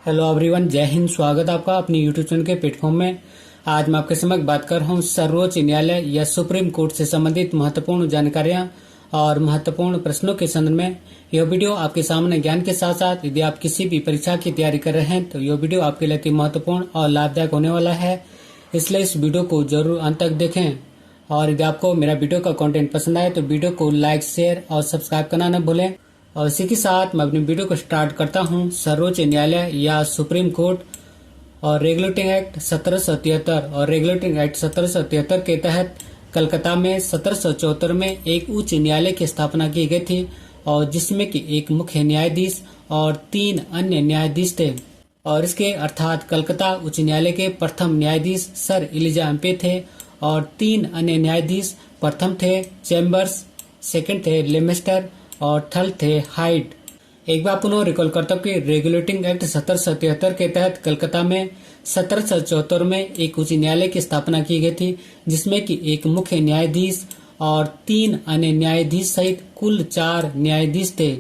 Hello everyone, जय हिंद। स्वागत है आपका अपने यूट्यूब चैनल के प्लेटफॉर्म में। आज मैं आपके समक्ष बात कर रहा हूँ सर्वोच्च न्यायालय या सुप्रीम कोर्ट से संबंधित महत्वपूर्ण जानकारियां और महत्वपूर्ण प्रश्नों के संदर्भ में। यह वीडियो आपके सामने ज्ञान के साथ साथ यदि आप किसी भी परीक्षा की तैयारी कर रहे हैं तो यह वीडियो आपके लिए अति महत्वपूर्ण और लाभदायक होने वाला है, इसलिए इस वीडियो को जरूर अंत तक देखें। और यदि आपको मेरा वीडियो का कंटेंट पसंद आए तो वीडियो को लाइक, शेयर और सब्सक्राइब करना न भूलें। और इसी के साथ मैं अपनी वीडियो को स्टार्ट करता हूं। सर्वोच्च न्यायालय या सुप्रीम कोर्ट और रेगुलेटिंग एक्ट 1773 और रेगुलेटिंग एक्ट 1773 के तहत कलकत्ता में 1774 में एक उच्च न्यायालय की स्थापना की गई थी, और जिसमें कि एक मुख्य न्यायाधीश और 3 अन्य न्यायाधीश थे। और इसके अर्थात कलकत्ता उच्च न्यायालय के प्रथम न्यायाधीश सर इलिजा एम्पे थे, और 3 अन्य न्यायाधीश प्रथम थे चैम्बर्स, सेकंड थे लेमेस्टर और थर्ड थे हाइड। एक बार पुनः रिकॉल करता हूँ कि रेगुलेटिंग एक्ट 1773 के तहत कलकत्ता में 1774 में एक उच्च न्यायालय की स्थापना की गई थी, जिसमें कि एक मुख्य न्यायाधीश और 3 अन्य न्यायाधीश सहित कुल 4 न्यायाधीश थे।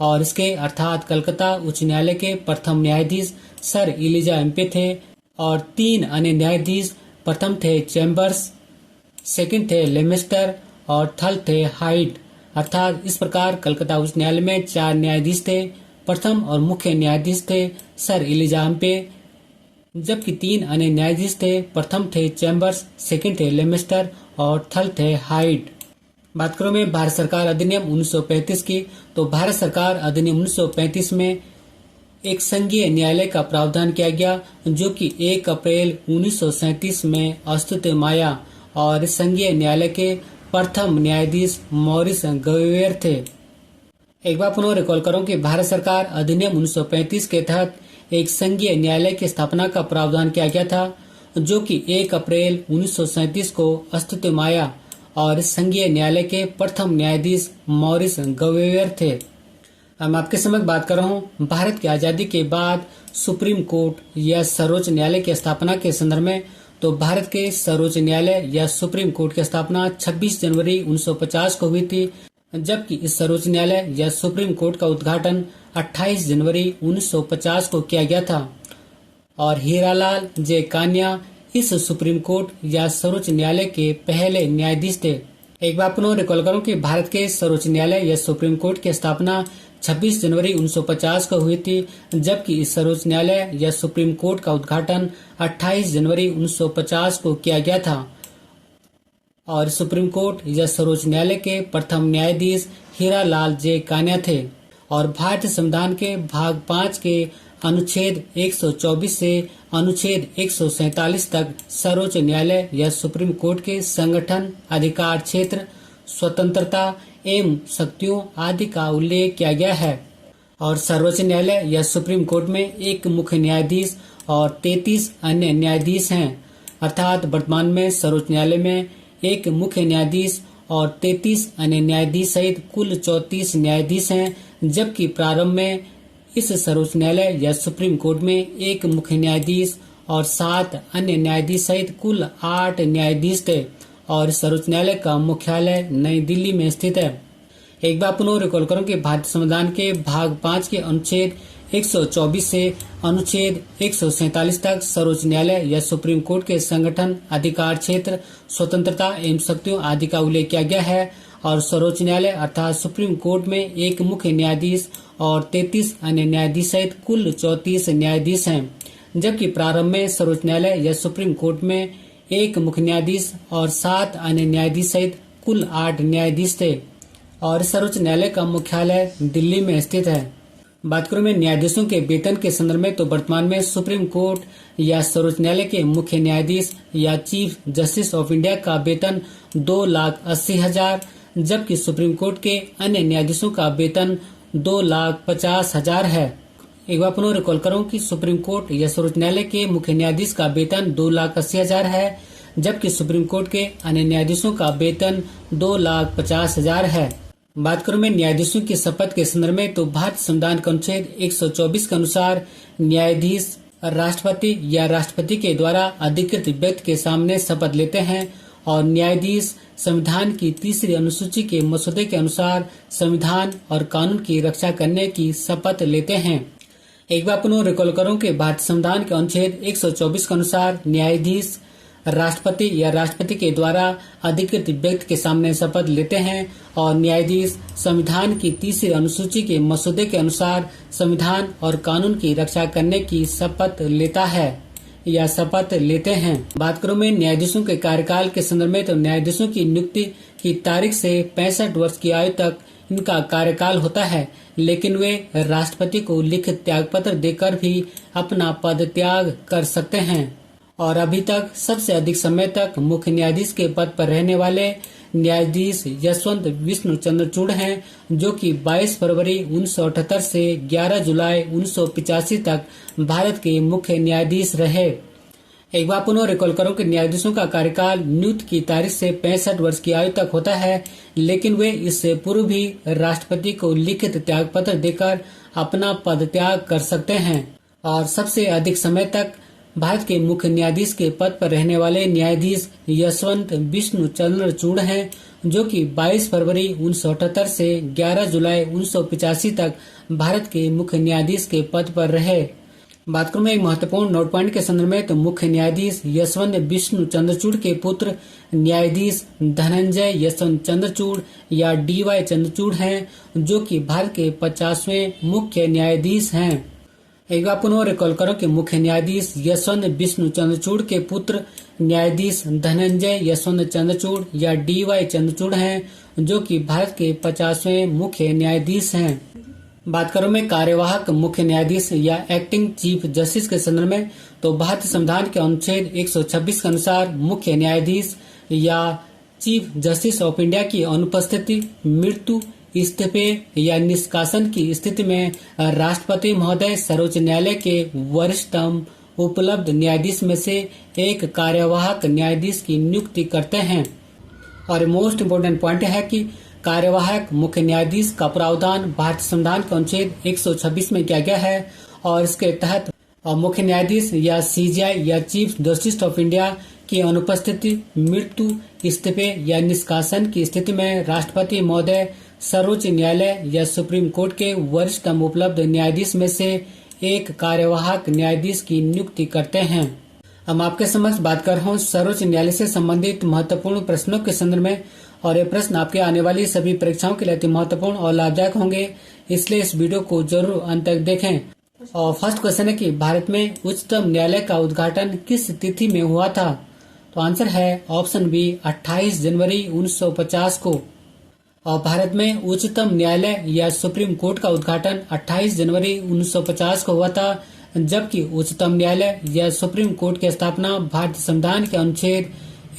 और इसके अर्थात कलकत्ता उच्च न्यायालय के प्रथम न्यायाधीश सर इलिजा एम्पे थे, और 3 अन्य न्यायाधीश प्रथम थे चैम्बर्स, सेकंड थे लेमेस्टर और थर्ड थे हाइड। अर्थात इस प्रकार कलकत्ता उच्च न्यायालय में 4 न्यायाधीश थे। प्रथम और मुख्य न्यायाधीश थे सर इलिजा एम्पे, जबकि 3 अन्य न्यायाधीश थे। प्रथम थे चैम्बर्स, सेकंड थे लेमेस्टर और थर्ड थे हाइड। बात करूं मैं भारत सरकार अधिनियम 1935 की, तो भारत सरकार अधिनियम 1935 में एक संघीय न्यायालय का प्रावधान किया गया, जो कि 1 अप्रैल 1937 में अस्तित्व में आया। और इस संघीय न्यायालय के प्रथम न्यायाधीश मॉरिस गवेयर थे। एक बार पुनः रिकॉल करूं कि भारत सरकार अधिनियम 1935 के तहत एक संघीय न्यायालय की स्थापना का प्रावधान किया गया था, जो कि 1 अप्रैल 1937 को अस्तित्व में आया। और इस संघीय न्यायालय के प्रथम न्यायाधीश मॉरिस गवेयर थे। अब मैं आपके समक्ष बात कर रहा हूँ भारत की आजादी के बाद सुप्रीम कोर्ट या सर्वोच्च न्यायालय की स्थापना के संदर्भ में। तो भारत के सर्वोच्च न्यायालय या सुप्रीम कोर्ट की स्थापना 26 जनवरी 1950 को हुई थी, जबकि इस सर्वोच्च न्यायालय या सुप्रीम कोर्ट का उद्घाटन 28 जनवरी 1950 को किया गया था। और हीरालाल जे कान्या इस सुप्रीम कोर्ट या सर्वोच्च न्यायालय के पहले न्यायाधीश थे। एक बार पुनः रिकॉल करूं कि भारत के सर्वोच्च न्यायालय या सुप्रीम कोर्ट की स्थापना 26 जनवरी 1950 को हुई थी, जबकि इस सर्वोच्च न्यायालय या सुप्रीम कोर्ट का उद्घाटन 28 जनवरी 1950 को किया गया था। और सुप्रीम कोर्ट या सर्वोच्च न्यायालय के प्रथम न्यायाधीश हीरालाल जे कान्या थे। और भारतीय संविधान के भाग 5 के अनुच्छेद 124 से अनुच्छेद 147 तक सर्वोच्च न्यायालय या सुप्रीम कोर्ट के संगठन, अधिकार क्षेत्र, स्वतंत्रता एवं शक्तियों आदि का उल्लेख किया गया है। और सर्वोच्च न्यायालय या सुप्रीम कोर्ट में एक मुख्य न्यायाधीश और 33 अन्य न्यायाधीश हैं। अर्थात वर्तमान में सर्वोच्च न्यायालय में एक मुख्य न्यायाधीश और 33 अन्य न्यायाधीश सहित कुल 34 न्यायाधीश हैं, जबकि प्रारंभ में इस सर्वोच्च न्यायालय या सुप्रीम कोर्ट में एक मुख्य न्यायाधीश और 7 अन्य न्यायाधीश सहित कुल 8 न्यायाधीश थे। और सर्वोच्च न्यायालय का मुख्यालय नई दिल्ली में स्थित है। एक बार पुनः रिकॉल करूं कि भारतीय संविधान के भाग 5 के अनुच्छेद 124 से अनुच्छेद 147 तक सर्वोच्च न्यायालय या सुप्रीम कोर्ट के संगठन, अधिकार क्षेत्र, स्वतंत्रता एवं शक्तियों आदि का उल्लेख किया गया है। और सर्वोच्च न्यायालय अर्थात सुप्रीम कोर्ट में एक मुख्य न्यायाधीश और 33 अन्य न्यायाधीश सहित कुल 34 न्यायाधीश हैं, जबकि प्रारंभ में सर्वोच्च न्यायालय या सुप्रीम कोर्ट में एक मुख्य न्यायाधीश और 7 अन्य न्यायाधीश सहित कुल 8 न्यायाधीश थे। और सर्वोच्च न्यायालय का मुख्यालय दिल्ली में स्थित है। बात करूं मैं न्यायाधीशों के वेतन के संदर्भ में, तो वर्तमान में सुप्रीम कोर्ट या सर्वोच्च न्यायालय के मुख्य न्यायाधीश या चीफ जस्टिस ऑफ इंडिया का वेतन 2,80,000, जबकि सुप्रीम कोर्ट के अन्य न्यायाधीशों का वेतन 2,50,000 है। एक बार पुनः रिकॉल करूं कि सुप्रीम कोर्ट या सर्वोच्च न्यायालय के मुख्य न्यायाधीश का वेतन 2,80,000 है, जबकि सुप्रीम कोर्ट के अन्य न्यायाधीशों का वेतन 2,50,000 है। बात करूं मैं न्यायाधीशों की शपथ के संदर्भ में, तो भारतीय संविधान के अनुच्छेद 124 के अनुसार न्यायाधीश राष्ट्रपति या राष्ट्रपति के द्वारा अधिकृत व्यक्ति के सामने शपथ लेते हैं। और न्यायाधीश संविधान की 3री अनुसूची के मसौदे के अनुसार संविधान और कानून की रक्षा करने की शपथ लेते हैं। एक बार पुनः रिकॉल करूं कि भारतीय संविधान के अनुच्छेद 124 के अनुसार न्यायाधीश राष्ट्रपति या राष्ट्रपति के द्वारा अधिकृत व्यक्ति के सामने शपथ लेते हैं और न्यायाधीश संविधान की तीसरी अनुसूची के मसौदे के अनुसार संविधान और कानून की रक्षा करने की शपथ लेता है या शपथ लेते हैं। बात करूं मैं न्यायाधीशों के कार्यकाल के संदर्भ में, तो न्यायाधीशों की नियुक्ति की तारीख से 65 वर्ष की आयु तक इनका कार्यकाल होता है, लेकिन वे राष्ट्रपति को लिखित त्याग पत्र देकर भी अपना पद त्याग कर सकते हैं। और अभी तक सबसे अधिक समय तक मुख्य न्यायाधीश के पद पर रहने वाले न्यायाधीश यशवंत विष्णु चंद्रचूड़ हैं, जो कि 22 फरवरी 1978 से 11 जुलाई 1985 तक भारत के मुख्य न्यायाधीश रहे। एक बार पुनः रिकॉल करो कि न्यायाधीशों का कार्यकाल नियुक्ति की तारीख से 65 वर्ष की आयु तक होता है, लेकिन वे इससे पूर्व भी राष्ट्रपति को लिखित त्याग पत्र देकर अपना पद त्याग कर सकते हैं। और सबसे अधिक समय तक भारत के मुख्य न्यायाधीश के पद पर रहने वाले न्यायाधीश यशवंत विष्णु चंद्रचूड़ हैं, जो कि 22 फरवरी 1978 से 11 जुलाई 1985 तक भारत के मुख्य न्यायाधीश के पद पर रहे। बात करूं मैं एक महत्वपूर्ण नोट पॉइंट के संदर्भ में, तो मुख्य न्यायाधीश यशवंत विष्णु चंद्रचूड़ के पुत्र न्यायाधीश धनंजय यशवंत चंद्रचूड़ या DY चंद्रचूड़ हैं, जो कि भारत के 50वें मुख्य न्यायाधीश हैं। एक बार पुनः रिकॉल करो कि मुख्य न्यायाधीश यशवंत विष्णु चंद्रचूड़ के पुत्र न्यायाधीश धनंजय यशवंत चंद्रचूड़ या DY चंद्रचूड़ हैं, जो कि भारत के 50वें मुख्य न्यायाधीश हैं। बात करूं मैं कार्यवाहक मुख्य न्यायाधीश या एक्टिंग चीफ जस्टिस के संदर्भ में, तो भारतीय संविधान के अनुच्छेद 126 के अनुसार मुख्य न्यायाधीश या चीफ जस्टिस ऑफ इंडिया की अनुपस्थिति, मृत्यु, इस्तीफे या निष्कासन की स्थिति में राष्ट्रपति महोदय सर्वोच्च न्यायालय के वरिष्ठतम उपलब्ध न्यायाधीश में से एक कार्यवाहक न्यायाधीश की नियुक्ति करते हैं। और मोस्ट इम्पोर्टेंट पॉइंट है कि कार्यवाहक मुख्य न्यायाधीश का प्रावधान भारतीय संविधान के अनुच्छेद 126 में किया गया है और इसके तहत मुख्य न्यायाधीश या CJI या चीफ जस्टिस ऑफ इंडिया की अनुपस्थिति, मृत्यु, इस्तीफे या निष्कासन की स्थिति में राष्ट्रपति महोदय सर्वोच्च न्यायालय या सुप्रीम कोर्ट के वरिष्ठतम उपलब्ध न्यायाधीश में से एक कार्यवाहक न्यायाधीश की नियुक्ति करते हैं। हम आपके समक्ष बात कर रहा हूँ सर्वोच्च न्यायालय से संबंधित महत्वपूर्ण प्रश्नों के संदर्भ में, और ये प्रश्न आपके आने वाली सभी परीक्षाओं के लिए अति महत्वपूर्ण और लाभदायक होंगे, इसलिए इस वीडियो को जरूर अंत तक देखें। और फर्स्ट क्वेश्चन है कि भारत में उच्चतम न्यायालय का उद्घाटन किस तिथि में हुआ था? तो आंसर है ऑप्शन बी 28 जनवरी 1950 को। और भारत में उच्चतम न्यायालय या सुप्रीम कोर्ट का उद्घाटन 28 जनवरी 1950 को हुआ था, जबकि उच्चतम न्यायालय या सुप्रीम कोर्ट की स्थापना भारतीय संविधान के अनुच्छेद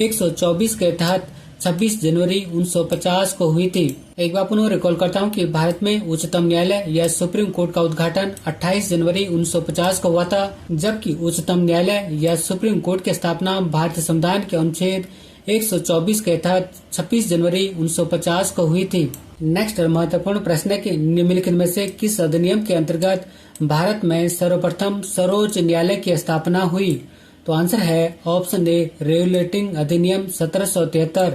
124 के तहत 26 जनवरी 1950 को हुई थी। एक बार पुनः रिकॉल करता हूँ कि भारत में उच्चतम न्यायालय या सुप्रीम कोर्ट का उद्घाटन 28 जनवरी 1950 को हुआ था, जबकि उच्चतम न्यायालय या सुप्रीम कोर्ट की स्थापना भारतीय संविधान के अनुच्छेद 124 के तहत 26 जनवरी 1950 को हुई थी। नेक्स्ट महत्वपूर्ण प्रश्न है कि निम्नलिखित में से किस अधिनियम के अंतर्गत भारत में सर्वप्रथम सर्वोच्च न्यायालय की स्थापना हुई? तो आंसर है ऑप्शन ए रेगुलेटिंग अधिनियम 1773।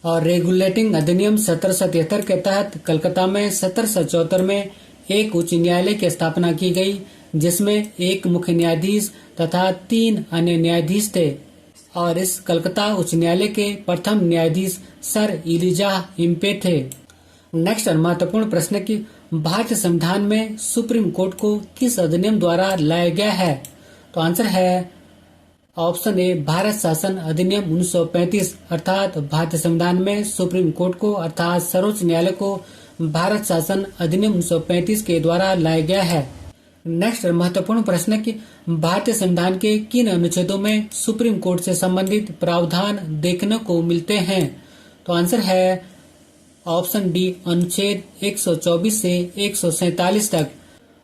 और रेगुलेटिंग अधिनियम 1773 के तहत कलकत्ता में 1774 में एक उच्च न्यायालय की स्थापना की गई, जिसमें एक मुख्य न्यायाधीश तथा 3 अन्य न्यायाधीश थे। और इस कलकत्ता उच्च न्यायालय के प्रथम न्यायाधीश सर इलिजाह इम्पे थे। नेक्स्ट महत्वपूर्ण प्रश्न है कि भारतीय संविधान में सुप्रीम कोर्ट को किस अधिनियम द्वारा लाया गया है? तो आंसर है ऑप्शन ए भारत शासन अधिनियम 1935। अर्थात भारतीय संविधान में सुप्रीम कोर्ट को अर्थात सर्वोच्च न्यायालय को भारत शासन अधिनियम 1935 के द्वारा लाया गया है। नेक्स्ट महत्वपूर्ण प्रश्न है कि भारतीय संविधान के किन अनुच्छेदों में सुप्रीम कोर्ट से संबंधित प्रावधान देखने को मिलते हैं? तो आंसर है ऑप्शन डी अनुच्छेद 124 से 147 तक।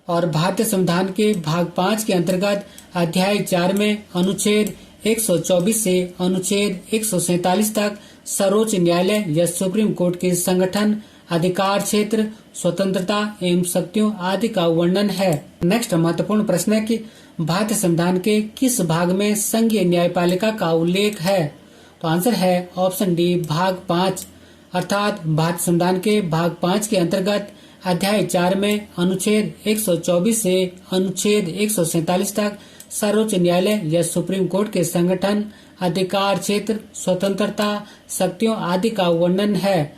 और भारतीय संविधान के भाग 5 के अंतर्गत अध्याय 4 में अनुच्छेद 124 से अनुच्छेद 147 तक सर्वोच्च न्यायालय या सुप्रीम कोर्ट के संगठन, अधिकार क्षेत्र, स्वतंत्रता एवं शक्तियों आदि का वर्णन है। नेक्स्ट महत्वपूर्ण प्रश्न है कि भारतीय संविधान के किस भाग में संघीय न्यायपालिका का उल्लेख है? तो आंसर है ऑप्शन डी भाग 5। अर्थात भारतीय संविधान के भाग 5 के अंतर्गत अध्याय 4 में अनुच्छेद 124 से अनुच्छेद 147 तक सर्वोच्च न्यायालय या सुप्रीम कोर्ट के संगठन, अधिकार क्षेत्र, स्वतंत्रता, शक्तियों आदि का वर्णन है।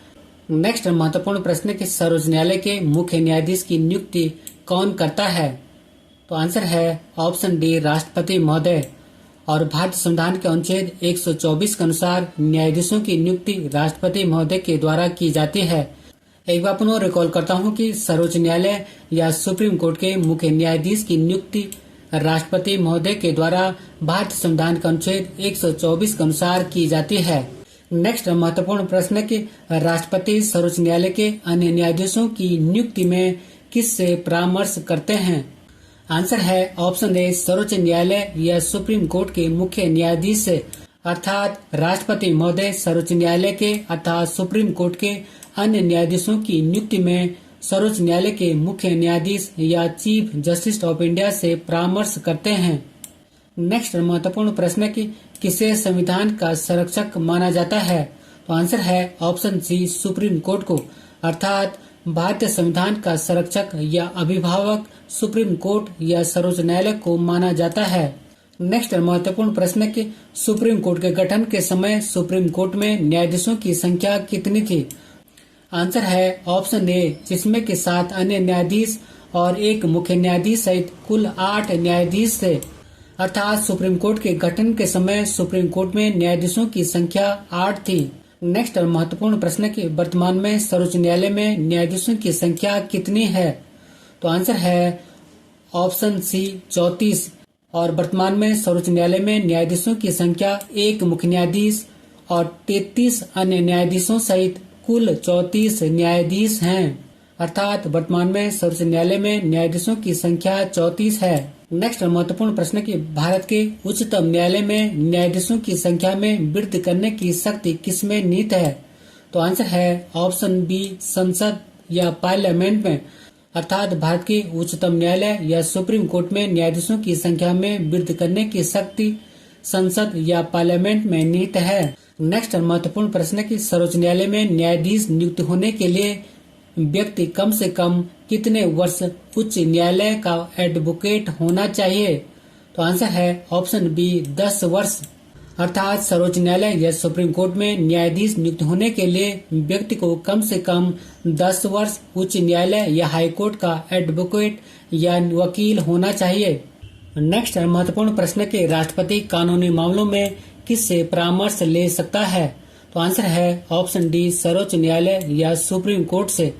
नेक्स्ट महत्वपूर्ण प्रश्न कि सर्वोच्च न्यायालय के मुख्य न्यायाधीश की नियुक्ति कौन करता है? तो आंसर है ऑप्शन डी, राष्ट्रपति महोदय। और भारतीय संविधान के अनुच्छेद 124 के अनुसार न्यायाधीशों की नियुक्ति राष्ट्रपति महोदय के द्वारा की जाती है। एक बार पुनः रिकॉल करता हूं कि सर्वोच्च न्यायालय या सुप्रीम कोर्ट के मुख्य न्यायाधीश की नियुक्ति राष्ट्रपति महोदय के द्वारा भारतीय संविधान के अनुच्छेद 124 के अनुसार की जाती है। नेक्स्ट महत्वपूर्ण प्रश्न कि राष्ट्रपति सर्वोच्च न्यायालय के अन्य न्यायाधीशों की नियुक्ति में किससे परामर्श करते हैं? आंसर है ऑप्शन ए, सर्वोच्च न्यायालय या सुप्रीम कोर्ट के मुख्य न्यायाधीश से, अर्थात राष्ट्रपति महोदय सर्वोच्च न्यायालय के अर्थात सुप्रीम कोर्ट के अन्य न्यायाधीशों की नियुक्ति में सर्वोच्च न्यायालय के मुख्य न्यायाधीश या चीफ जस्टिस ऑफ इंडिया से परामर्श करते हैं। नेक्स्ट महत्वपूर्ण प्रश्न कि किसे संविधान का संरक्षक माना जाता है? तो आंसर है ऑप्शन सी, सुप्रीम कोर्ट को, अर्थात भारतीय संविधान का संरक्षक या अभिभावक सुप्रीम कोर्ट या सर्वोच्च न्यायालय को माना जाता है। नेक्स्ट महत्वपूर्ण प्रश्न कि सुप्रीम कोर्ट के गठन के समय सुप्रीम कोर्ट में न्यायाधीशों की संख्या कितनी थी? आंसर है ऑप्शन ए, जिसमें के 7 अन्य न्यायाधीश और एक मुख्य न्यायाधीश सहित कुल 8 न्यायाधीश थे। अर्थात सुप्रीम कोर्ट के गठन के समय सुप्रीम कोर्ट में न्यायाधीशों की संख्या 8 थी। नेक्स्ट महत्वपूर्ण प्रश्न कि वर्तमान में सर्वोच्च न्यायालय में न्यायाधीशों की संख्या कितनी है? तो आंसर है ऑप्शन सी, 34। और वर्तमान में सर्वोच्च न्यायालय में न्यायाधीशों की संख्या एक मुख्य न्यायाधीश और 33 अन्य न्यायाधीशों सहित कुल 34 न्यायाधीश हैं। अर्थात वर्तमान में सर्वोच्च न्यायालय में न्यायाधीशों की संख्या 34 है। नेक्स्ट महत्वपूर्ण प्रश्न कि भारत के उच्चतम न्यायालय में न्यायाधीशों की संख्या में वृद्धि करने की शक्ति किसमें निहित है? तो आंसर है ऑप्शन बी, संसद या पार्लियामेंट में। अर्थात भारत के उच्चतम न्यायालय या सुप्रीम कोर्ट में न्यायाधीशों की संख्या में वृद्धि करने की शक्ति संसद या पार्लियामेंट में निहित है। नेक्स्ट महत्वपूर्ण प्रश्न कि सर्वोच्च न्यायालय में न्यायाधीश नियुक्त होने के लिए व्यक्ति कम से कम कितने वर्ष उच्च न्यायालय का एडवोकेट होना चाहिए? तो आंसर है ऑप्शन बी, 10 वर्ष। अर्थात सर्वोच्च न्यायालय या सुप्रीम कोर्ट में न्यायाधीश नियुक्त होने के लिए व्यक्ति को कम से कम 10 वर्ष उच्च न्यायालय या हाई कोर्ट का एडवोकेट या वकील होना चाहिए। नेक्स्ट महत्वपूर्ण प्रश्न के राष्ट्रपति कानूनी मामलों में किससे परामर्श ले सकता है? तो आंसर है ऑप्शन डी, सर्वोच्च न्यायालय या सुप्रीम कोर्ट से।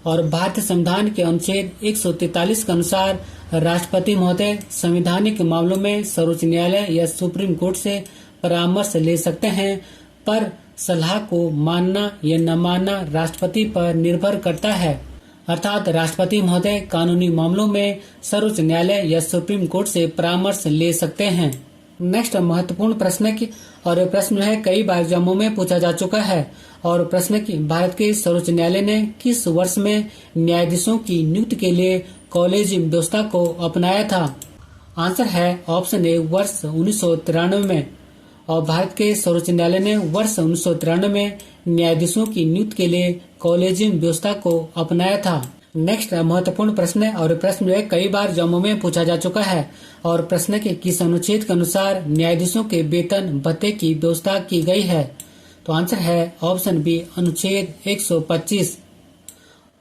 और भारतीय संविधान के अनुच्छेद 143 के अनुसार राष्ट्रपति महोदय संवैधानिक मामलों में सर्वोच्च न्यायालय या सुप्रीम कोर्ट से परामर्श ले सकते हैं, पर सलाह को मानना या न मानना राष्ट्रपति पर निर्भर करता है। अर्थात राष्ट्रपति महोदय कानूनी मामलों में सर्वोच्च न्यायालय या सुप्रीम कोर्ट से परामर्श ले सकते हैं। नेक्स्ट महत्वपूर्ण प्रश्न की और प्रश्न है कई बार एग्जामों में पूछा जा चुका है। और प्रश्न की भारत के सर्वोच्च न्यायालय ने किस वर्ष में न्यायाधीशों की नियुक्ति के लिए कॉलेजियम व्यवस्था को अपनाया था? आंसर है ऑप्शन ए, वर्ष 1993 में। और भारत के सर्वोच्च न्यायालय ने वर्ष 1993 में न्यायाधीशों की नियुक्ति के लिए कॉलेजियम व्यवस्था को अपनाया था। नेक्स्ट महत्वपूर्ण प्रश्न है और प्रश्न है कई बार एग्जामों में पूछा जा चुका है। और प्रश्न के किस अनुच्छेद के अनुसार न्यायाधीशों के वेतन भत्ते की व्यवस्था की गई है? तो आंसर है ऑप्शन बी, अनुच्छेद 125।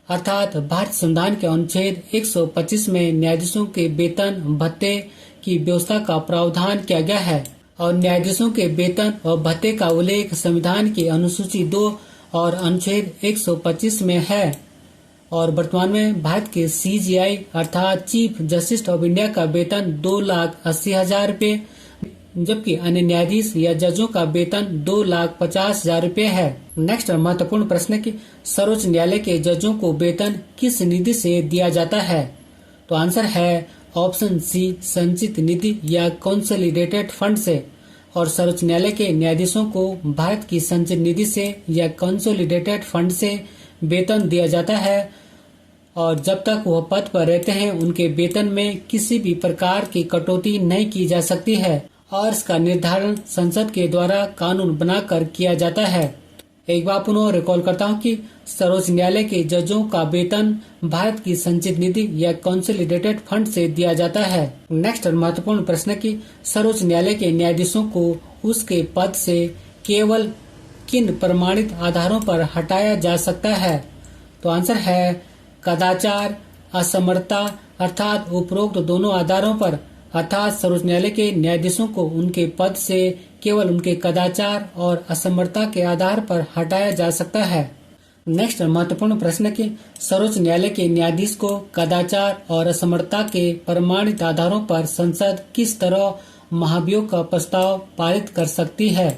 अर्थात भारतीय संविधान के अनुच्छेद 125 में न्यायाधीशों के वेतन भत्ते की व्यवस्था का प्रावधान किया गया है। और न्यायाधीशों के वेतन और भत्ते का उल्लेख संविधान की अनुसूची 2 और अनुच्छेद 125 में है। और वर्तमान में भारत के CJI अर्थात चीफ जस्टिस ऑफ इंडिया का वेतन 2,80,000 रूपए, जबकि अन्य न्यायाधीश या जजों का वेतन 2,50,000 रूपए है। नेक्स्ट महत्वपूर्ण प्रश्न की सर्वोच्च न्यायालय के जजों को वेतन किस निधि से दिया जाता है? तो आंसर है ऑप्शन सी, संचित निधि या कंसोलिडेटेड फंड से। और सर्वोच्च न्यायालय के न्यायाधीशों को भारत की संचित निधि से या कंसोलिडेटेड फंड से वेतन दिया जाता है। और जब तक वह पद पर रहते हैं उनके वेतन में किसी भी प्रकार की कटौती नहीं की जा सकती है। और इसका निर्धारण संसद के द्वारा कानून बनाकर किया जाता है। एक बार पुनः रिकॉल करता हूँ कि सर्वोच्च न्यायालय के जजों का वेतन भारत की संचित निधि या कंसोलिडेटेड फंड से दिया जाता है। नेक्स्ट महत्वपूर्ण प्रश्न की सर्वोच्च न्यायालय के न्यायाधीशों को उसके पद से केवल किन प्रमाणित आधारों पर हटाया जा सकता है? तो आंसर है कदाचार, असमर्थता, अर्थात उपरोक्त दोनों आधारों पर, अर्थात सर्वोच्च न्यायालय के न्यायाधीशों को उनके पद से केवल उनके कदाचार और असमर्थता के आधार पर हटाया जा सकता है। नेक्स्ट महत्वपूर्ण प्रश्न की सर्वोच्च न्यायालय के न्यायाधीश को कदाचार और असमर्थता के प्रमाणित आधारों पर संसद किस तरह महाभियोग का प्रस्ताव पारित कर सकती है?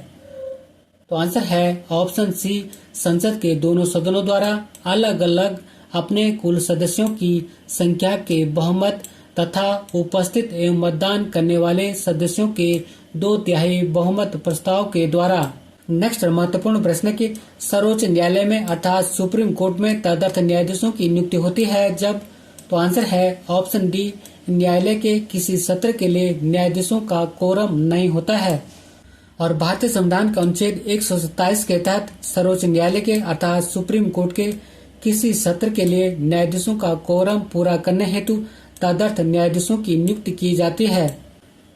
तो आंसर है ऑप्शन सी, संसद के दोनों सदनों द्वारा अलग अलग अपने कुल सदस्यों की संख्या के बहुमत तथा उपस्थित एवं मतदान करने वाले सदस्यों के 2/3 बहुमत प्रस्ताव के द्वारा। नेक्स्ट महत्वपूर्ण प्रश्न की सर्वोच्च न्यायालय में अर्थात सुप्रीम कोर्ट में तदर्थ न्यायाधीशों की नियुक्ति होती है जब? तो आंसर है ऑप्शन डी, न्यायालय के किसी सत्र के लिए न्यायाधीशों का कोरम नहीं होता है। और भारतीय संविधान का अनुच्छेद 127 के तहत सर्वोच्च न्यायालय के अर्थात सुप्रीम कोर्ट के किसी सत्र के लिए न्यायाधीशों का कोरम पूरा करने हेतु तदर्थ न्यायाधीशों की नियुक्ति की जाती है।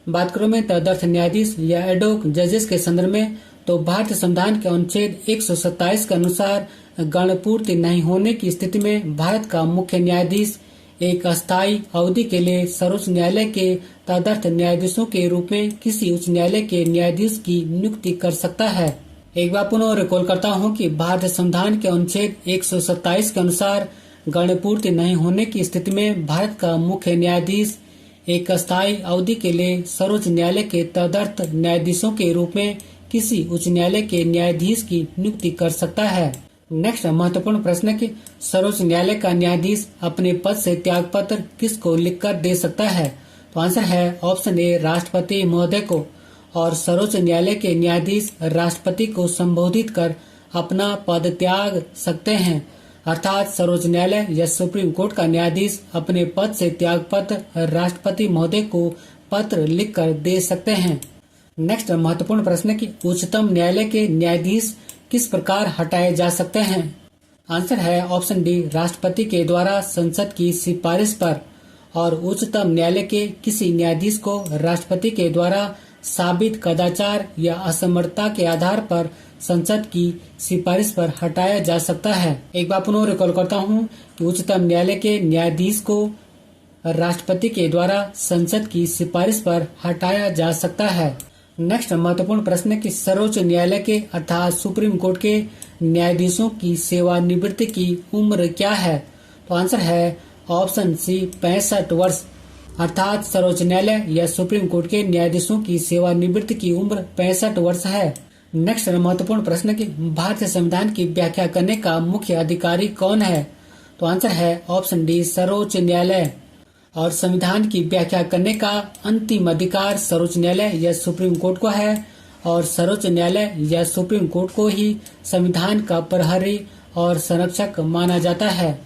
बात करूं मैं तदर्थ न्यायाधीश या एडोक जजेस के संदर्भ में, तो भारतीय संविधान के अनुच्छेद 127 के अनुसार गणपूर्ति नहीं होने की स्थिति में भारत का मुख्य न्यायाधीश एक अस्थायी अवधि के लिए सर्वोच्च न्यायालय के तदर्थ न्यायाधीशों के रूप में किसी उच्च न्यायालय के न्यायाधीश की नियुक्ति कर सकता है। एक बार पुनः रिकॉल करता हूं कि भारतीय संविधान के अनुच्छेद 127 के अनुसार गणपूर्ति नहीं होने की स्थिति में भारत का मुख्य न्यायाधीश एक अस्थायी अवधि के लिए सर्वोच्च न्यायालय के तदर्थ न्यायाधीशों के रूप में किसी उच्च न्यायालय के न्यायाधीश की नियुक्ति कर सकता है। नेक्स्ट महत्वपूर्ण प्रश्न की सर्वोच्च न्यायालय का न्यायाधीश अपने पद से त्याग पत्र किसको लिखकर दे सकता है? तो आंसर है ऑप्शन ए, राष्ट्रपति महोदय को। और सर्वोच्च न्यायालय के न्यायाधीश राष्ट्रपति को संबोधित कर अपना पद त्याग सकते हैं, अर्थात सर्वोच्च न्यायालय या सुप्रीम कोर्ट का न्यायाधीश अपने पद से त्याग पत्र राष्ट्रपति महोदय को पत्र लिखकर दे सकते हैं। नेक्स्ट महत्वपूर्ण प्रश्न की उच्चतम न्यायालय के न्यायाधीश किस प्रकार हटाए जा सकते हैं? आंसर है ऑप्शन डी, राष्ट्रपति के द्वारा संसद की सिफारिश पर। और उच्चतम न्यायालय के किसी न्यायाधीश को राष्ट्रपति के द्वारा साबित कदाचार या असमर्थता के आधार पर संसद की सिफारिश पर हटाया जा सकता है। एक बार पुनः रिकॉल करता हूँ कि उच्चतम न्यायालय के न्यायाधीश को राष्ट्रपति के द्वारा संसद की सिफारिश पर हटाया जा सकता है। नेक्स्ट महत्वपूर्ण प्रश्न की सर्वोच्च न्यायालय के अर्थात सुप्रीम कोर्ट के न्यायाधीशों की सेवानिवृत्ति की उम्र क्या है? तो आंसर है ऑप्शन सी, 65 वर्ष। अर्थात सर्वोच्च न्यायालय या सुप्रीम कोर्ट के न्यायाधीशों की सेवानिवृत्ति की उम्र 65 वर्ष है। नेक्स्ट महत्वपूर्ण प्रश्न की भारतीय संविधान की व्याख्या करने का मुख्य अधिकारी कौन है? तो आंसर है ऑप्शन डी, सर्वोच्च न्यायालय। और संविधान की व्याख्या करने का अंतिम अधिकार सर्वोच्च न्यायालय या सुप्रीम कोर्ट को है। और सर्वोच्च न्यायालय या सुप्रीम कोर्ट को ही संविधान का प्रहरी और संरक्षक माना जाता है।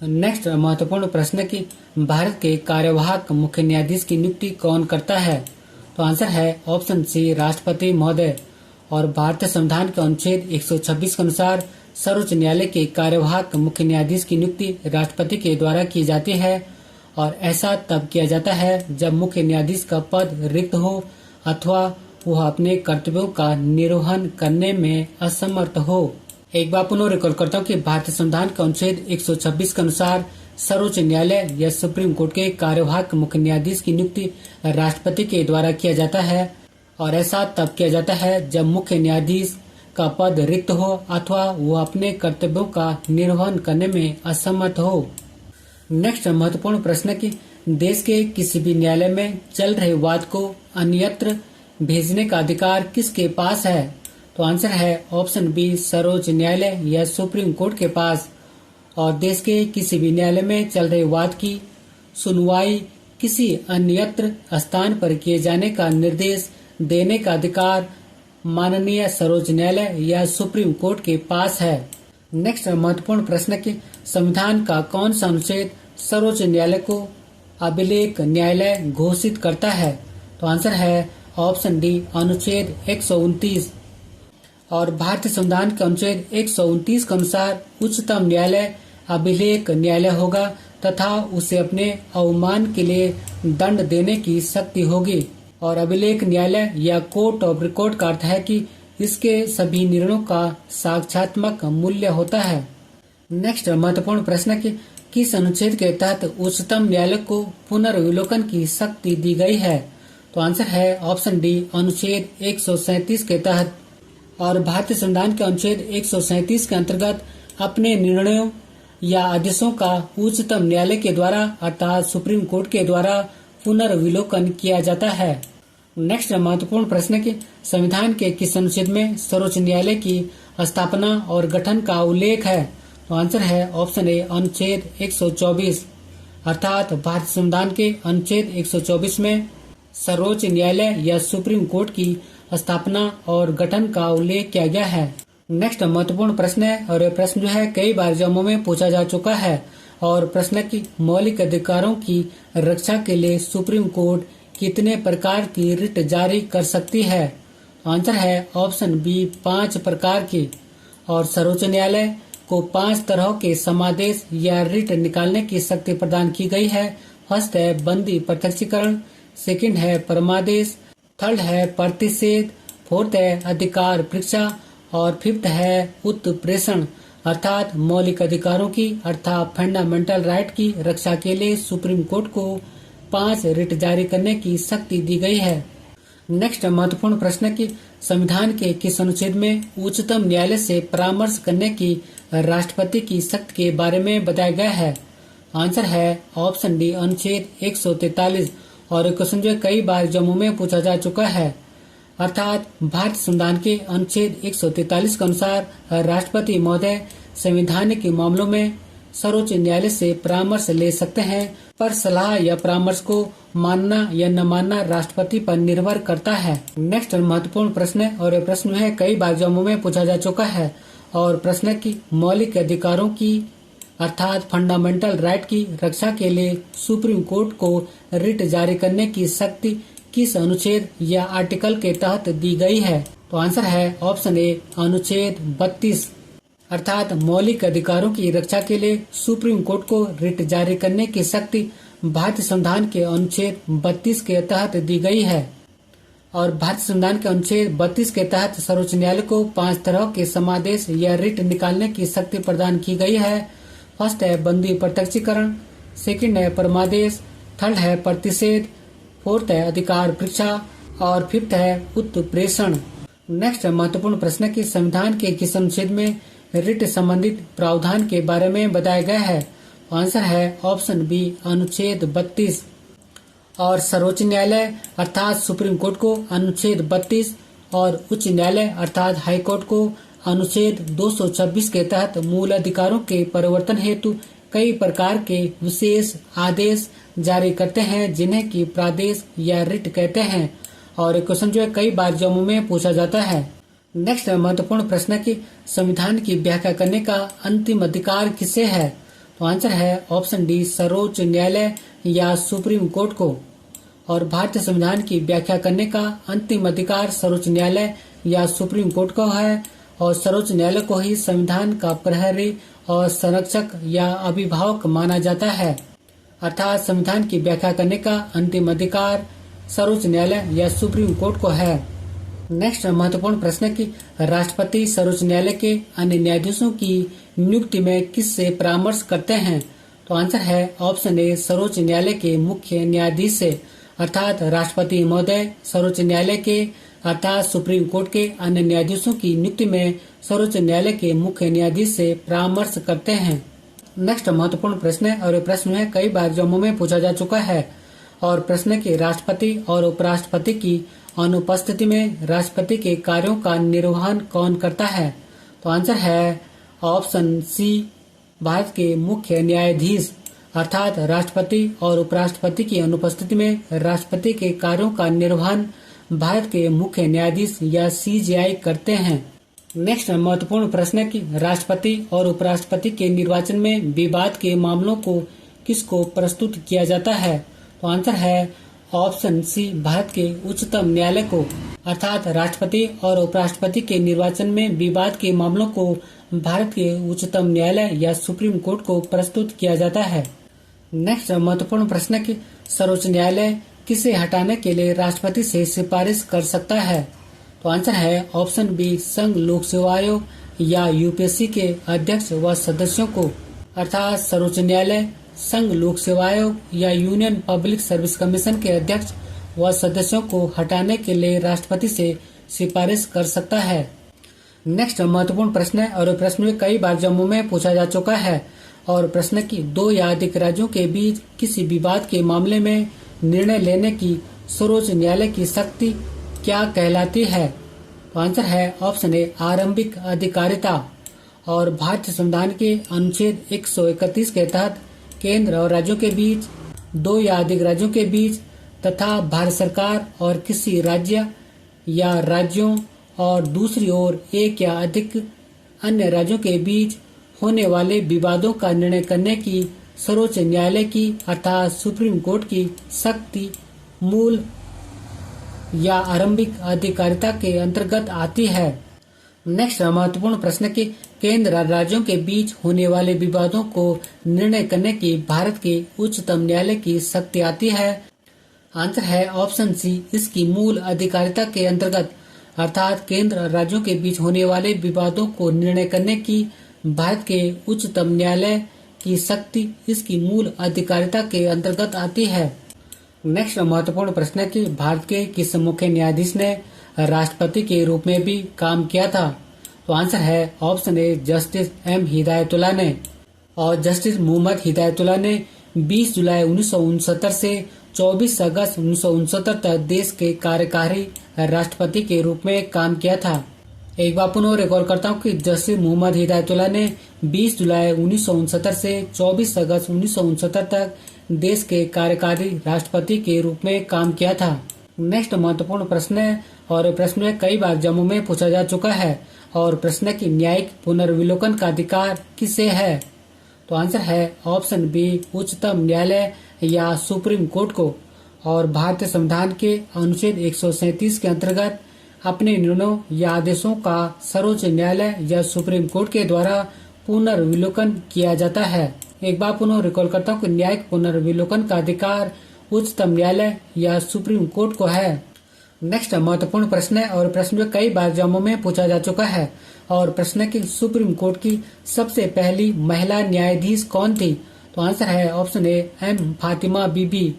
नेक्स्ट महत्वपूर्ण प्रश्न की भारत के कार्यवाहक मुख्य न्यायाधीश की नियुक्ति कौन करता है? तो आंसर है ऑप्शन सी, राष्ट्रपति महोदय। और भारतीय संविधान के अनुच्छेद 126 के अनुसार सर्वोच्च न्यायालय के कार्यवाहक मुख्य न्यायाधीश की नियुक्ति राष्ट्रपति के द्वारा की जाती है। और ऐसा तब किया जाता है जब मुख्य न्यायाधीश का पद रिक्त हो अथवा वह अपने कर्तव्यों का निर्वहन करने में असमर्थ हो। एक बार पुनः रिकॉल करता हूँ कि भारतीय संविधान का अनुच्छेद 126 के अनुसार सर्वोच्च न्यायालय या सुप्रीम कोर्ट के कार्यवाहक मुख्य न्यायाधीश की नियुक्ति राष्ट्रपति के द्वारा किया जाता है। और ऐसा तब किया जाता है जब मुख्य न्यायाधीश का पद रिक्त हो अथवा वह अपने कर्तव्यों का निर्वहन करने में असमर्थ हो। नेक्स्ट महत्वपूर्ण प्रश्न की देश के किसी भी न्यायालय में चल रहे वाद को अन्यत्र भेजने का अधिकार किसके पास है? तो आंसर है ऑप्शन बी, सर्वोच्च न्यायालय या सुप्रीम कोर्ट के पास। और देश के किसी भी न्यायालय में चल रहे वाद की सुनवाई किसी अन्यत्र स्थान पर किए जाने का निर्देश देने का अधिकार माननीय सर्वोच्च न्यायालय या सुप्रीम कोर्ट के पास है। नेक्स्ट महत्वपूर्ण प्रश्न की संविधान का कौन सा अनुच्छेद सर्वोच्च न्यायालय को अभिलेख न्यायालय घोषित करता है? तो आंसर है ऑप्शन डी, अनुच्छेद 129। और भारतीय संविधान के अनुच्छेद 129 के अनुसार उच्चतम न्यायालय अभिलेख न्यायालय होगा तथा उसे अपने अवमान के लिए दंड देने की शक्ति होगी। और अभिलेख न्यायालय या कोर्ट ऑफ रिकॉर्ड का अर्थ है कि इसके सभी निर्णयों का साक्ष्यात्मक मूल्य होता है। नेक्स्ट महत्वपूर्ण प्रश्न कि किस अनुच्छेद के तहत उच्चतम न्यायालय को पुनर्विलोकन की शक्ति दी गई है? तो आंसर है ऑप्शन डी, अनुच्छेद 137 के तहत। और भारतीय संविधान के अनुच्छेद 137 के अंतर्गत अपने निर्णयों या आदेशों का उच्चतम न्यायालय के द्वारा अर्थात सुप्रीम कोर्ट के द्वारा पुनर्विलोकन किया जाता है। नेक्स्ट महत्वपूर्ण प्रश्न कि संविधान के किस अनुच्छेद में सर्वोच्च न्यायालय की स्थापना और गठन का उल्लेख है? तो आंसर है ऑप्शन ए, अनुच्छेद 124। अर्थात भारतीय संविधान के अनुच्छेद 124 में सर्वोच्च न्यायालय या सुप्रीम कोर्ट की स्थापना और गठन का उल्लेख किया गया है। नेक्स्ट महत्वपूर्ण प्रश्न है और यह प्रश्न जो है कई बार एग्जामों में पूछा जा चुका है। और प्रश्न की मौलिक अधिकारों की रक्षा के लिए सुप्रीम कोर्ट कितने प्रकार की रिट जारी कर सकती है? आंसर है ऑप्शन बी, 5 प्रकार की। और सर्वोच्च न्यायालय को 5 तरह के समादेश या रिट निकालने की शक्ति प्रदान की गई है। फर्स्ट है बंदी प्रत्यक्षीकरण, सेकंड है परमादेश, थर्ड है प्रतिषेध, फोर्थ है अधिकार परीक्षा और फिफ्थ है उत्प्रेषण। अर्थात मौलिक अधिकारों की अर्थात फंडामेंटल राइट की रक्षा के लिए सुप्रीम कोर्ट को 5 रिट जारी करने की शक्ति दी गई है। नेक्स्ट महत्वपूर्ण प्रश्न कि संविधान के किस अनुच्छेद में उच्चतम न्यायालय से परामर्श करने की राष्ट्रपति की शक्ति के बारे में बताया गया है? आंसर है ऑप्शन डी, अनुच्छेद 143। और क्वेश्चन जो कई बार एग्जामों में पूछा जा चुका है। अर्थात भारतीय संविधान के अनुच्छेद 143 के अनुसार राष्ट्रपति महोदय संवैधानिक मामलों में सर्वोच्च न्यायालय से परामर्श ले सकते हैं, पर सलाह या परामर्श को मानना या न मानना राष्ट्रपति पर निर्भर करता है। नेक्स्ट महत्वपूर्ण प्रश्न है और यह प्रश्न है कई बार एग्जामों में पूछा जा चुका है। और प्रश्न की मौलिक अधिकारों की अर्थात फंडामेंटल राइट की रक्षा के लिए सुप्रीम कोर्ट को रिट जारी करने की शक्ति किस अनुच्छेद या आर्टिकल के तहत दी गई है? तो आंसर है ऑप्शन ए, अनुच्छेद 32। अर्थात मौलिक अधिकारों की रक्षा के लिए सुप्रीम कोर्ट को रिट जारी करने की शक्ति भारतीय संविधान के अनुच्छेद 32 के तहत दी गई है। और भारतीय संविधान के अनुच्छेद 32 के तहत सर्वोच्च न्यायालय को 5 तरह के समादेश या रिट निकालने की शक्ति प्रदान की गई है। फर्स्ट है बंदी प्रत्यक्षीकरण, सेकंड है परमादेश, थर्ड है प्रतिषेध, फोर्थ है अधिकार परीक्षा और फिफ्थ है उत्प्रेषण। नेक्स्ट महत्वपूर्ण प्रश्न की संविधान के किस अनुच्छेद में रिट संबंधित प्रावधान के बारे में बताया गया है? आंसर है ऑप्शन बी, अनुच्छेद 32। और सर्वोच्च न्यायालय अर्थात सुप्रीम कोर्ट को अनुच्छेद 32 और उच्च न्यायालय अर्थात हाई कोर्ट को अनुच्छेद 226 के तहत मूल अधिकारों के परिवर्तन हेतु कई प्रकार के विशेष आदेश जारी करते हैं, जिन्हें की प्रादेश या रिट कहते हैं। और क्वेश्चन जो है कई बार एग्जामों में पूछा जाता है। नेक्स्ट महत्वपूर्ण प्रश्न की संविधान की व्याख्या करने का अंतिम अधिकार किसे है? तो आंसर है ऑप्शन डी, सर्वोच्च न्यायालय या सुप्रीम कोर्ट को। और भारतीय संविधान की व्याख्या करने का अंतिम अधिकार सर्वोच्च न्यायालय या सुप्रीम कोर्ट को है। और सर्वोच्च न्यायालय को ही संविधान का प्रहरी और संरक्षक या अभिभावक माना जाता है। अर्थात संविधान की व्याख्या करने का अंतिम अधिकार सर्वोच्च न्यायालय या सुप्रीम कोर्ट को है। नेक्स्ट महत्वपूर्ण प्रश्न की राष्ट्रपति सर्वोच्च न्यायालय के अन्य न्यायाधीशों की नियुक्ति में किससे परामर्श करते हैं? तो आंसर है ऑप्शन ए, सर्वोच्च न्यायालय के मुख्य न्यायाधीश से। अर्थात राष्ट्रपति महोदय सर्वोच्च न्यायालय के अर्थात सुप्रीम कोर्ट के अन्य न्यायाधीशों की नियुक्ति में सर्वोच्च न्यायालय के मुख्य न्यायाधीश से परामर्श करते हैं। नेक्स्ट महत्वपूर्ण प्रश्न है और प्रश्न है कई बार एग्जामों में पूछा जा चुका है। और प्रश्न के राष्ट्रपति और उपराष्ट्रपति की अनुपस्थिति में राष्ट्रपति के कार्यों का निर्वहन कौन करता है? तो आंसर है ऑप्शन सी, भारत के मुख्य न्यायाधीश। अर्थात राष्ट्रपति और उपराष्ट्रपति की अनुपस्थिति में राष्ट्रपति के कार्यों का निर्वहन भारत के मुख्य न्यायाधीश या सीजेआई करते हैं। नेक्स्ट महत्वपूर्ण प्रश्न है कि राष्ट्रपति और उपराष्ट्रपति के निर्वाचन में विवाद के मामलों को किसको प्रस्तुत किया जाता है? तो आंसर है ऑप्शन सी, भारत के उच्चतम न्यायालय को। अर्थात राष्ट्रपति और उपराष्ट्रपति के निर्वाचन में विवाद के मामलों को भारत के उच्चतम न्यायालय या सुप्रीम कोर्ट को प्रस्तुत किया जाता है। नेक्स्ट महत्वपूर्ण प्रश्न है कि सर्वोच्च न्यायालय किसे हटाने के लिए राष्ट्रपति से सिफारिश कर सकता है? तो आंसर है ऑप्शन बी, संघ लोक सेवा आयोग या यूपीएससी के अध्यक्ष व सदस्यों को। अर्थात सर्वोच्च न्यायालय संघ लोक सेवा आयोग या यूनियन पब्लिक सर्विस कमीशन के अध्यक्ष व सदस्यों को हटाने के लिए राष्ट्रपति से सिफारिश कर सकता है। नेक्स्ट महत्वपूर्ण प्रश्न है और प्रश्न में कई बार जम्मू में पूछा जा चुका है और प्रश्न की दो या अधिक राज्यों के बीच किसी विवाद के मामले में निर्णय लेने की सर्वोच्च न्यायालय की शक्ति क्या कहलाती है? तो आंसर है ऑप्शन ए, आरंभिक अधिकारिता। और भारतीय संविधान के अनुच्छेद 131 के तहत केंद्र और राज्यों के बीच, दो या अधिक राज्यों के बीच तथा भारत सरकार और किसी राज्य या राज्यों और दूसरी ओर एक या अधिक अन्य राज्यों के बीच होने वाले विवादों का निर्णय करने की सर्वोच्च न्यायालय की अर्थात सुप्रीम कोर्ट की शक्ति मूल या आरंभिक अधिकारिता के अंतर्गत आती है। नेक्स्ट महत्वपूर्ण प्रश्न की केंद्र और राज्यों के बीच होने वाले विवादों को निर्णय करने की भारत के उच्चतम न्यायालय की शक्ति आती है। आंसर है ऑप्शन सी, इसकी मूल अधिकारिता के अंतर्गत। अर्थात केंद्र और राज्यों के बीच होने वाले विवादों को निर्णय करने की भारत के उच्चतम न्यायालय की शक्ति इसकी मूल अधिकारिता के अंतर्गत आती है। नेक्स्ट महत्वपूर्ण प्रश्न है कि भारत के किस मुख्य न्यायाधीश ने राष्ट्रपति के रूप में भी काम किया था? तो आंसर है option A, justice M Hidayatullah ने। और जस्टिस मोहम्मद हिदायतुल्लाह ने 20 जुलाई 1969 से 24 अगस्त 1969 तक देश के कार्यकारी राष्ट्रपति के रूप में काम किया था। एक बार पुनः रिकॉल करता हूँ कि जस्टिस मोहम्मद हिदायतुल्लाह ने 20 जुलाई 1969 से 24 अगस्त 1969 तक देश के कार्यकारी राष्ट्रपति के रूप में काम किया था। नेक्स्ट महत्वपूर्ण प्रश्न है और प्रश्न में कई बार जम्मू में पूछा जा चुका है और प्रश्न की न्यायिक पुनर्विलोकन का अधिकार किसे है? तो आंसर है ऑप्शन बी, उच्चतम न्यायालय या सुप्रीम कोर्ट को। और भारतीय संविधान के अनुच्छेद 137 के अंतर्गत अपने निर्णयों या आदेशों का सर्वोच्च न्यायालय या सुप्रीम कोर्ट के द्वारा पुनर्विलोकन किया जाता है। एक बार पुनः रिकॉल करता हूँ कि न्यायिक पुनर्विलोकन का अधिकार उच्चतम न्यायालय या सुप्रीम कोर्ट को है। नेक्स्ट महत्वपूर्ण प्रश्न है और प्रश्न में कई बार जम्मू में पूछा जा चुका है और प्रश्न की सुप्रीम कोर्ट की सबसे पहली महिला न्यायाधीश कौन थी? तो आंसर है ऑप्शन ए, एम फातिमा बीबी।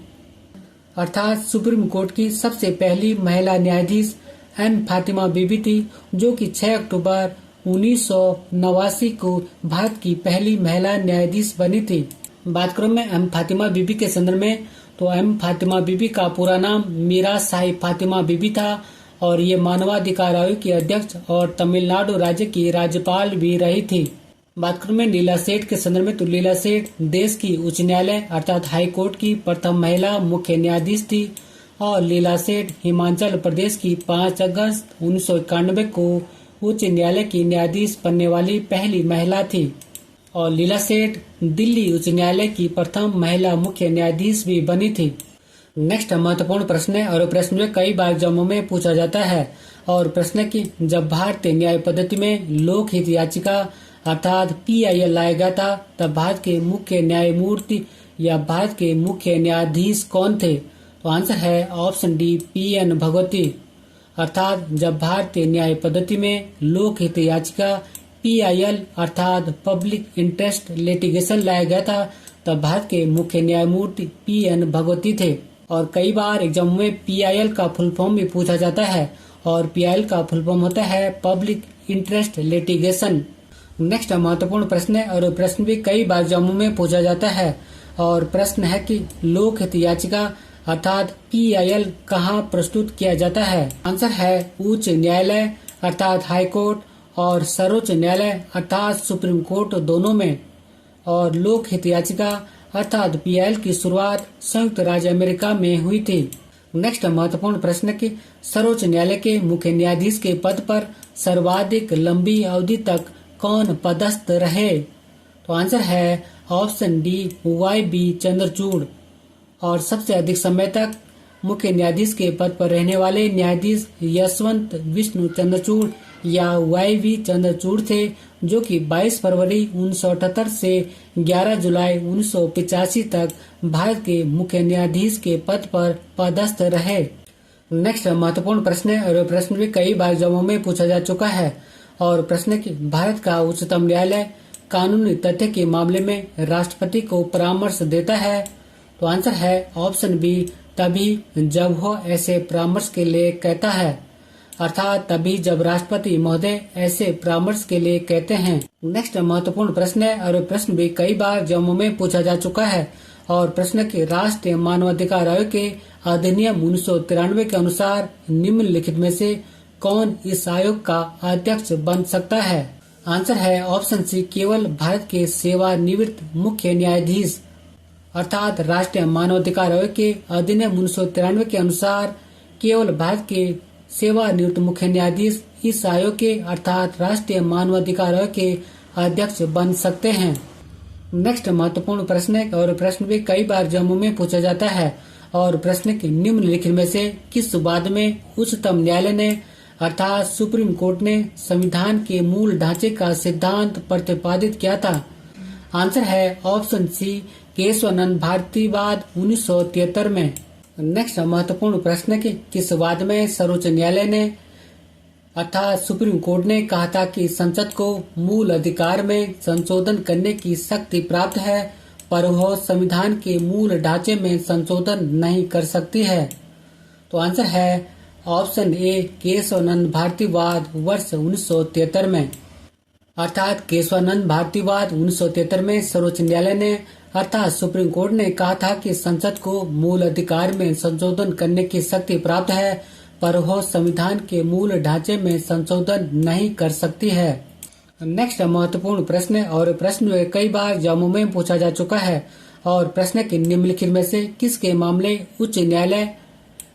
अर्थात सुप्रीम कोर्ट की सबसे पहली महिला न्यायाधीश एम फातिमा बीबी थी, जो कि 6 अक्टूबर 1989 को भारत की पहली महिला न्यायाधीश बनी थी। बात करूं मैं एम फातिमा बीबी के संदर्भ में, तो एम फातिमा बीबी का पूरा नाम मीरा साहिब फातिमा बीबी था और ये मानवाधिकार आयोग की अध्यक्ष और तमिलनाडु राज्य की राज्यपाल भी रही थी। बात करूं मैं लीला सेठ के संदर्भ में, तो लीला सेठ देश की उच्च न्यायालय अर्थात हाई कोर्ट की प्रथम महिला मुख्य न्यायाधीश थी और लीला सेठ हिमाचल प्रदेश की 5 अगस्त 1991 को उच्च न्यायालय की न्यायाधीश बनने वाली पहली महिला थी। और लीला सेठ दिल्ली उच्च न्यायालय की प्रथम महिला मुख्य न्यायाधीश भी बनी थी। नेक्स्ट महत्वपूर्ण प्रश्न है और प्रश्न में कई बार जम्मू में पूछा जाता है और प्रश्न की जब भारतीय न्याय पद्धति में लोकहित याचिका अर्थात PIL लाया गया था तब भारत के मुख्य न्यायमूर्ति या भारत के मुख्य न्यायाधीश कौन थे? तो आंसर है ऑप्शन डी, PN भगवती। अर्थात जब भारतीय न्याय पद्धति में लोकहित याचिका PIL अर्थात पब्लिक इंटरेस्ट लिटिगेशन लाया गया था तब भारत के मुख्य न्यायमूर्ति PN भगवती थे। और कई बार एग्जाम में PIL का फुल फॉर्म भी पूछा जाता है और PIL का फुल फॉर्म होता है पब्लिक इंटरेस्ट लिटिगेशन। नेक्स्ट महत्वपूर्ण प्रश्न है और प्रश्न भी कई बार जम्मू में पूछा जाता है और प्रश्न है कि लोकहित याचिका अर्थात PIL कहाँ प्रस्तुत किया जाता है? आंसर है उच्च न्यायालय अर्थात हाई कोर्ट और सर्वोच्च न्यायालय अर्थात सुप्रीम कोर्ट दोनों में। और लोकहित याचिका अर्थात PIL की शुरुआत संयुक्त राज्य अमेरिका में हुई थी। नेक्स्ट महत्वपूर्ण प्रश्न की सर्वोच्च न्यायालय के मुख्य न्यायाधीश के पद पर सर्वाधिक लंबी अवधि तक कौन पदस्थ रहे? तो आंसर है ऑप्शन डी, YB चंद्रचूड़। और सबसे अधिक समय तक मुख्य न्यायाधीश के पद पर रहने वाले न्यायाधीश यशवंत विष्णु चंद्रचूड़ या YV चंद्रचूड़ थे, जो कि 22 फरवरी 1978 से 11 जुलाई 1985 तक भारत के मुख्य न्यायाधीश के पद पर पदस्थ रहे। नेक्स्ट महत्वपूर्ण प्रश्न है और प्रश्न भी कई बार एग्जामों में पूछा जा चुका है और प्रश्न है कि भारत का उच्चतम न्यायालय कानूनी तथ्य के मामले में राष्ट्रपति को परामर्श देता है। तो आंसर है ऑप्शन बी, तभी जब वो ऐसे परामर्श के लिए कहता है, अर्थात तभी जब राष्ट्रपति महोदय ऐसे परामर्श के लिए कहते हैं। नेक्स्ट महत्वपूर्ण प्रश्न है और प्रश्न भी कई बार एग्जामों में पूछा जा चुका है और प्रश्न के राष्ट्रीय मानवाधिकार आयोग के अधिनियम 1993 के अनुसार निम्नलिखित में से कौन इस आयोग का अध्यक्ष बन सकता है। आंसर है ऑप्शन सी, केवल भारत के सेवानिवृत्त मुख्य न्यायाधीश। अर्थात राष्ट्रीय मानवाधिकार आयोग के अधिनियम 1993 के अनुसार केवल भारत के सेवानिवृत्त मुख्य न्यायाधीश इस आयोग के अर्थात राष्ट्रीय मानवाधिकार आयोग के अध्यक्ष बन सकते हैं। नेक्स्ट महत्वपूर्ण प्रश्न है और प्रश्न भी कई बार जम्मू में पूछा जाता है और प्रश्न के निम्नलिखित में से किस वाद में उच्चतम न्यायालय ने अर्थात सुप्रीम कोर्ट ने संविधान के मूल ढांचे का सिद्धांत प्रतिपादित किया था। आंसर है ऑप्शन सी, केशवानंद भारतीवाद 1973 में। नेक्स्ट महत्वपूर्ण प्रश्न के किस वाद में सर्वोच्च न्यायालय ने अर्थात सुप्रीम कोर्ट ने कहा था कि संसद को मूल अधिकार में संशोधन करने की शक्ति प्राप्त है, पर वह संविधान के मूल ढांचे में संशोधन नहीं कर सकती है। तो आंसर है ऑप्शन ए, केशवानंद भारतीवाद वर्ष 1973 में। अर्थात केशवानंद भारतीवाद 1973 में सर्वोच्च न्यायालय ने अर्थात सुप्रीम कोर्ट ने कहा था कि संसद को मूल अधिकार में संशोधन करने की शक्ति प्राप्त है, पर वह संविधान के मूल ढांचे में संशोधन नहीं कर सकती है। नेक्स्ट महत्वपूर्ण प्रश्न और प्रश्न कई बार जम्मू में पूछा जा चुका है और प्रश्न के निम्नलिखित में से किसके मामले उच्च न्यायालय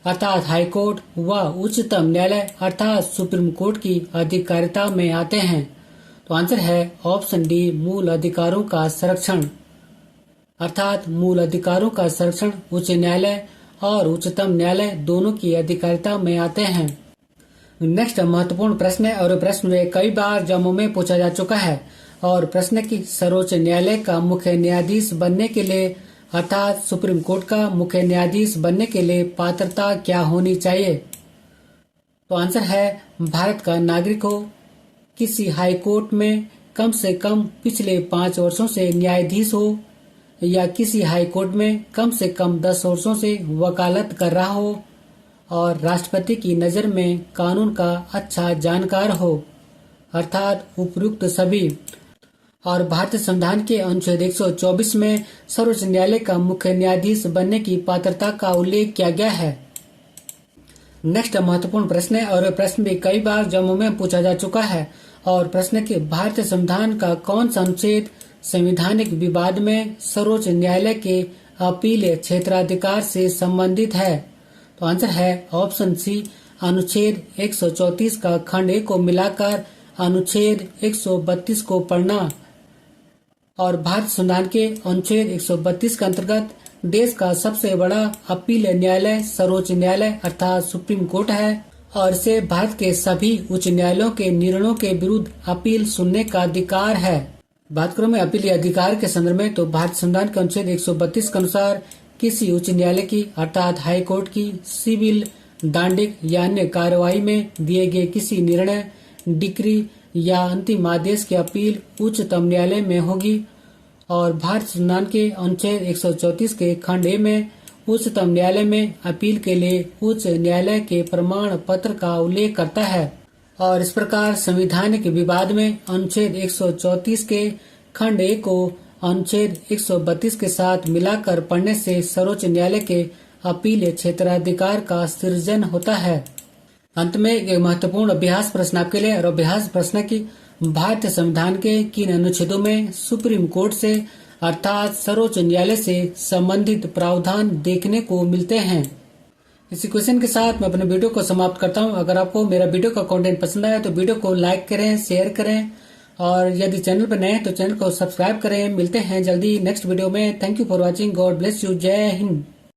अर्थात हाई कोर्ट व उच्चतम न्यायालय अर्थात सुप्रीम कोर्ट की अधिकारिता में आते हैं। तो आंसर है ऑप्शन डी, मूल अधिकारों का संरक्षण। अर्थात मूल अधिकारों का संरक्षण उच्च न्यायालय और उच्चतम न्यायालय दोनों की अधिकारिता में आते हैं। नेक्स्ट महत्वपूर्ण प्रश्न है और प्रश्न में कई बार जम्मू में पूछा जा चुका है और प्रश्न की सर्वोच्च न्यायालय का मुख्य न्यायाधीश बनने के लिए अर्थात सुप्रीम कोर्ट का मुख्य न्यायाधीश बनने के लिए पात्रता क्या होनी चाहिए। तो आंसर है भारत का नागरिक हो, किसी हाई कोर्ट में कम से कम पिछले 5 वर्षों से न्यायाधीश हो या किसी हाई कोर्ट में कम से कम 10 वर्षों से वकालत कर रहा हो और राष्ट्रपति की नज़र में कानून का अच्छा जानकार हो, अर्थात उपयुक्त सभी। और भारतीय संविधान के अनुच्छेद 124 में सर्वोच्च न्यायालय का मुख्य न्यायाधीश बनने की पात्रता का उल्लेख किया गया है। नेक्स्ट महत्वपूर्ण प्रश्न है और प्रश्न भी कई बार जम्मू में पूछा जा चुका है और प्रश्न के भारतीय संविधान का कौन सा अनुच्छेद संवैधानिक विवाद में सर्वोच्च न्यायालय के अपील क्षेत्राधिकार से संबंधित है। तो आंसर है ऑप्शन सी, अनुच्छेद 134 का खंड 1 को मिलाकर अनुच्छेद 132 को पढ़ना। और भारत संविधान के अनुच्छेद 132 के अंतर्गत देश का सबसे बड़ा अपील न्यायालय सर्वोच्च न्यायालय अर्थात सुप्रीम कोर्ट है और इसे भारत के सभी उच्च न्यायालयों के निर्णयों के विरुद्ध अपील सुनने का अधिकार है। बात करूं मैं अपील अधिकार के संदर्भ में तो भारत संविधान के अनुच्छेद 132 के अनुसार किसी उच्च न्यायालय की अर्थात हाई कोर्ट की सिविल, दांडिक या अन्य कार्यवाही में दिए गए किसी निर्णय, डिक्री या अंतिम आदेश की अपील उच्चतम न्यायालय में होगी। और भारत संविधान के अनुच्छेद 134 के खंड ए में उच्चतम न्यायालय में अपील के लिए उच्च न्यायालय के प्रमाण पत्र का उल्लेख करता है। और इस प्रकार संवैधानिक विवाद में अनुच्छेद 134 के खंड ए को अनुच्छेद 132 के साथ मिलाकर पढ़ने से सर्वोच्च न्यायालय के अपील क्षेत्राधिकार का सृजन होता है। अंत में एक महत्वपूर्ण अभ्यास प्रश्न आपके लिए और अभ्यास प्रश्न की भारतीय संविधान के किन अनुच्छेदों में सुप्रीम कोर्ट से अर्थात सर्वोच्च न्यायालय से संबंधित प्रावधान देखने को मिलते हैं। इसी क्वेश्चन के साथ मैं अपने वीडियो को समाप्त करता हूं। अगर आपको मेरा वीडियो का कंटेंट पसंद आया तो वीडियो को लाइक करें, शेयर करें और यदि चैनल पर नए हैं तो चैनल को सब्सक्राइब करें। मिलते हैं जल्दी नेक्स्ट वीडियो में। Thank you for watching. God bless you. जय हिंद।